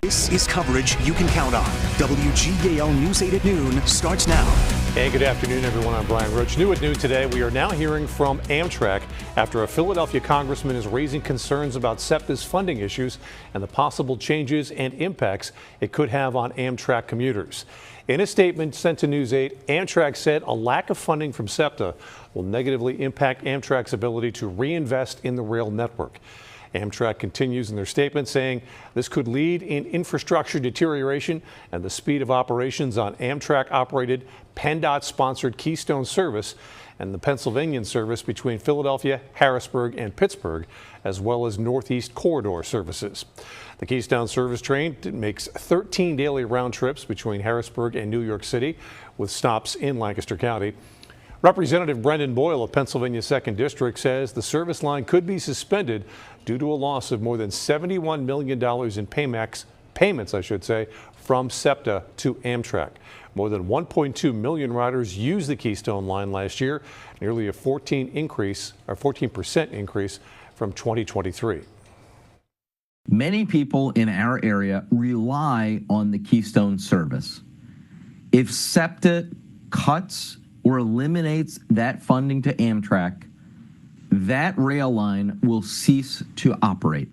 This is coverage you can count on. WGAL News 8 at noon starts now. Hey, good afternoon, everyone. I'm Brian Roach. New at noon today, we are now hearing from Amtrak after a Philadelphia congressman is raising concerns about SEPTA's funding issues and the possible changes and impacts it could have on Amtrak commuters. In a statement sent to News 8, Amtrak said a lack of funding from SEPTA will negatively impact Amtrak's ability to reinvest in the rail network. Amtrak continues in their statement saying this could lead in infrastructure deterioration and the speed of operations on Amtrak-operated PennDOT-sponsored Keystone service and the Pennsylvania service between Philadelphia, Harrisburg, and Pittsburgh, as well as Northeast Corridor services. The Keystone service train makes 13 daily round trips between Harrisburg and New York City, with stops in Lancaster County. Representative Brendan Boyle of Pennsylvania's 2nd District says the service line could be suspended due to a loss of more than $71 million in payments, from SEPTA to Amtrak. More than 1.2 million riders used the Keystone line last year, nearly a 14% increase from 2023. Many people in our area rely on the Keystone service. If SEPTA cuts or eliminates that funding to Amtrak, that rail line will cease to operate.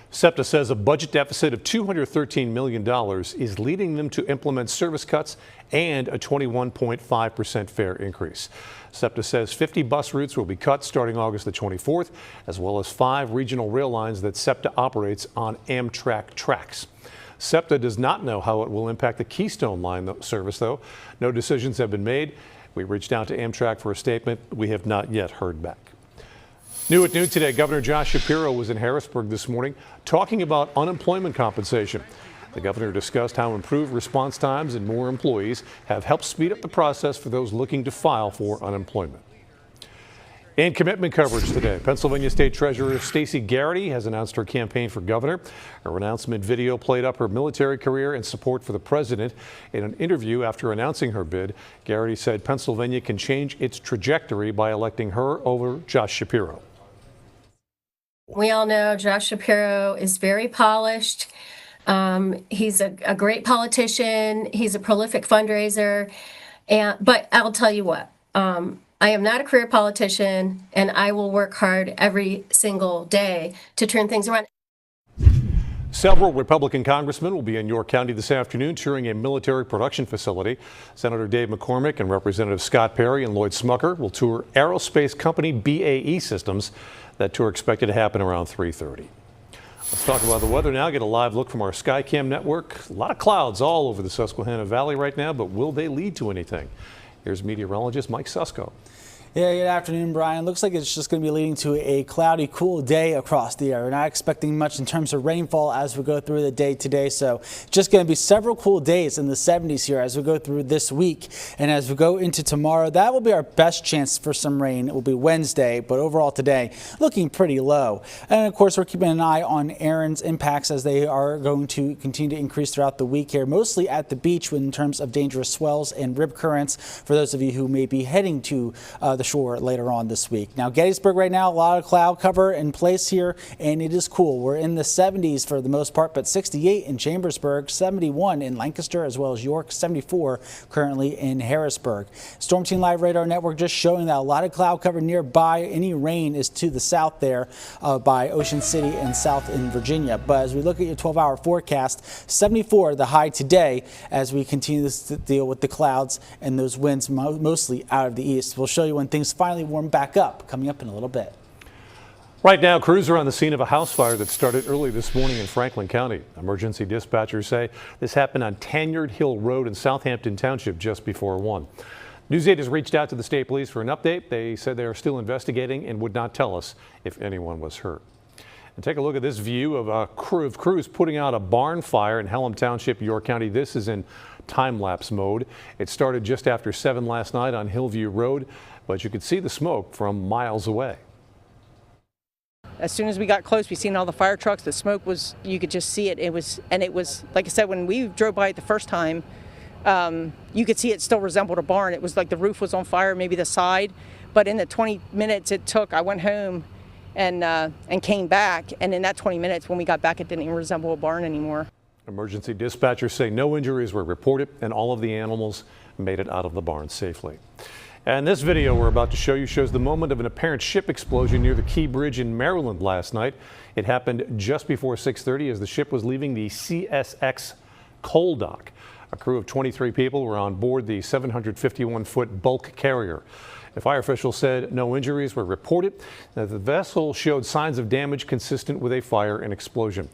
SEPTA says a budget deficit of $213 million is leading them to implement service cuts and a 21.5% fare increase. SEPTA says 50 bus routes will be cut starting August the 24th, as well as 5 regional rail lines that SEPTA operates on Amtrak tracks. SEPTA does not know how it will impact the Keystone line service, though. No decisions have been made. We reached out to Amtrak for a statement. We have not yet heard back. New at noon today, Governor Josh Shapiro was in Harrisburg this morning talking about unemployment compensation. The governor discussed how improved response times and more employees have helped speed up the process for those looking to file for unemployment. In commitment coverage today, Pennsylvania State Treasurer Stacey Garrity has announced her campaign for governor. Her announcement video played up her military career and support for the president. In an interview after announcing her bid, Garrity said Pennsylvania can change its trajectory by electing her over Josh Shapiro. We all know Josh Shapiro is very polished. He's a great politician. He's a prolific fundraiser. But I'll tell you what. I am not a career politician, and I will work hard every single day to turn things around. Several Republican congressmen will be in York County this afternoon touring a military production facility. Senator Dave McCormick and Representative Scott Perry and Lloyd Smucker will tour aerospace company BAE Systems. That tour expected to happen around 3:30. Let's talk about the weather now. Get a live look from our Skycam network. A lot of clouds all over the Susquehanna Valley right now, but will they lead to anything? Here's meteorologist Mike Susko. Yeah, good afternoon, Brian. Looks like it's just going to be leading to a cloudy, cool day across the area. We're not expecting much in terms of rainfall as we go through the day today. So just going to be several cool days in the 70s here as we go through this week. And as we go into tomorrow, that will be our best chance for some rain. It will be Wednesday, but overall today looking pretty low. And of course, we're keeping an eye on Aaron's impacts as they are going to continue to increase throughout the week here, mostly at the beach in terms of dangerous swells and rip currents for those of you who may be heading to the shore later on this week. Now, Gettysburg right now, a lot of cloud cover in place here, and it is cool. We're in the 70s for the most part, but 68 in Chambersburg, 71 in Lancaster, as well as York, 74 currently in Harrisburg. Storm Team Live Radar Network just showing that a lot of cloud cover nearby. Any rain is to the south there by Ocean City and south in Virginia. But as we look at your 12-hour forecast, 74 the high today as we continue to deal with the clouds and those winds mostly out of the east. We'll show you when things finally warm back up coming up in a little bit. Right now, crews are on the scene of a house fire that started early this morning in Franklin County. Emergency dispatchers say this happened on Tanyard Hill Road in Southampton Township just before 1. News 8 has reached out to the state police for an update. They said they are still investigating and would not tell us if anyone was hurt. And take a look at this view of a crew of crews putting out a barn fire in Pelham Township, York County. This is in time-lapse mode. It started just after 7 last night on Hillview Road, but you could see the smoke from miles away. As soon as we got close, we seen all the fire trucks. The smoke was, you could just see it. It was, like I said, when we drove by it the first time, you could see it still resembled a barn. It was like the roof was on fire, maybe the side. But in the 20 minutes it took, I went home and came back. And in that 20 minutes, when we got back, it didn't even resemble a barn anymore. Emergency dispatchers say no injuries were reported and all of the animals made it out of the barn safely. And this video we're about to show you shows the moment of an apparent ship explosion near the Key Bridge in Maryland last night. It happened just before 6:30 as the ship was leaving the CSX coal dock. A crew of 23 people were on board the 751-foot bulk carrier. The fire officials said no injuries were reported, that the vessel showed signs of damage consistent with a fire and explosion.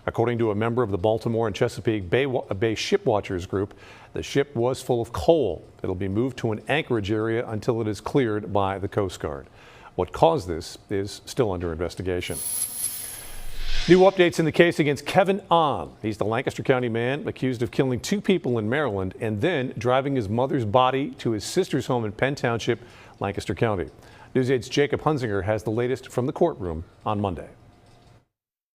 According to a member of the Baltimore and Chesapeake Bay Ship Watchers group, the ship was full of coal. It'll be moved to an anchorage area until it is cleared by the Coast Guard. What caused this is still under investigation. New updates in the case against Kevin Ahn. He's the Lancaster County man accused of killing 2 people in Maryland and then driving his mother's body to his sister's home in Penn Township, Lancaster County. News 8's Jacob Hunzinger has the latest from the courtroom on Monday.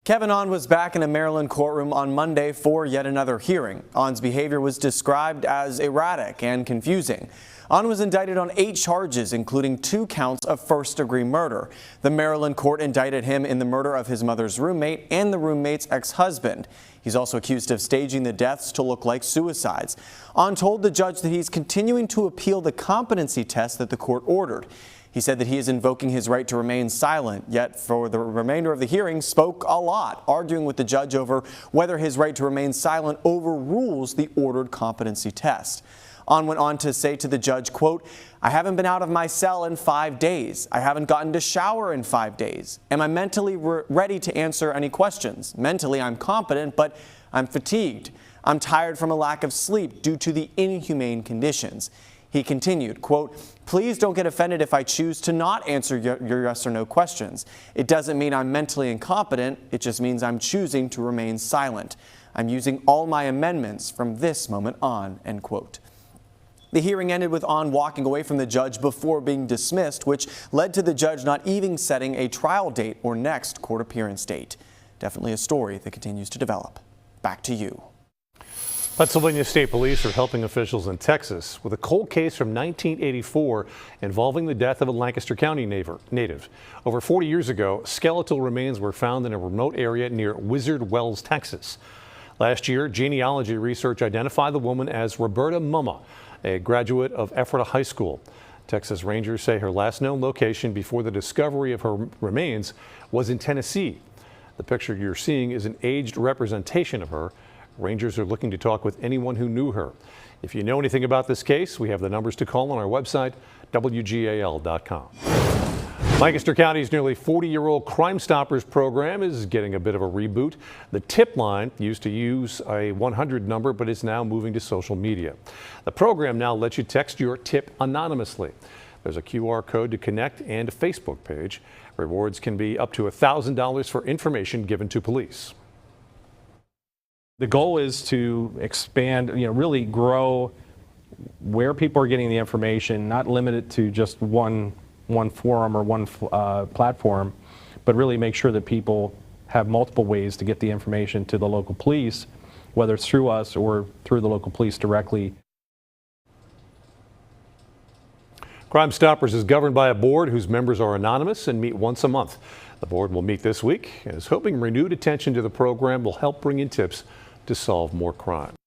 Kevin Ahn was back in a Maryland courtroom on Monday for yet another hearing. Ahn's behavior was described as erratic and confusing. Ahn was indicted on 8 charges, including 2 counts of first-degree murder. The Maryland court indicted him in the murder of his mother's roommate and the roommate's ex-husband. He's also accused of staging the deaths to look like suicides. Ahn told the judge that he's continuing to appeal the competency test that the court ordered. He said that he is invoking his right to remain silent, yet for the remainder of the hearing spoke a lot, arguing with the judge over whether his right to remain silent overrules the ordered competency test. Ahn went on to say to the judge, quote, "I haven't been out of my cell in 5 days. I haven't gotten to shower in 5 days. Am I mentally ready to answer any questions? Mentally, I'm competent, but I'm fatigued. I'm tired from a lack of sleep due to the inhumane conditions." He continued, quote, "Please don't get offended if I choose to not answer your yes or no questions. It doesn't mean I'm mentally incompetent. It just means I'm choosing to remain silent. I'm using all my amendments from this moment on," end quote. The hearing ended with Ahn walking away from the judge before being dismissed, which led to the judge not even setting a trial date or next court appearance date. Definitely a story that continues to develop. Back to you. Pennsylvania State Police are helping officials in Texas with a cold case from 1984 involving the death of a Lancaster County native. Over 40 years ago, skeletal remains were found in a remote area near Wizard Wells, Texas. Last year, genealogy research identified the woman as Roberta Mumma, a graduate of Ephrata High School. Texas Rangers say her last known location before the discovery of her remains was in Tennessee. The picture you're seeing is an aged representation of her. Rangers are looking to talk with anyone who knew her. If you know anything about this case, we have the numbers to call on our website, WGAL.com. Lancaster County's nearly 40-year-old Crime Stoppers program is getting a bit of a reboot. The tip line used to use a 100 number, but is now moving to social media. The program now lets you text your tip anonymously. There's a QR code to connect and a Facebook page. Rewards can be up to $1,000 for information given to police. The goal is to expand, really grow where people are getting the information, not limit it to just one forum or one platform, but really make sure that people have multiple ways to get the information to the local police, whether it's through us or through the local police directly. Crime Stoppers is governed by a board whose members are anonymous and meet once a month. The board will meet this week and is hoping renewed attention to the program will help bring in tips to solve more crime.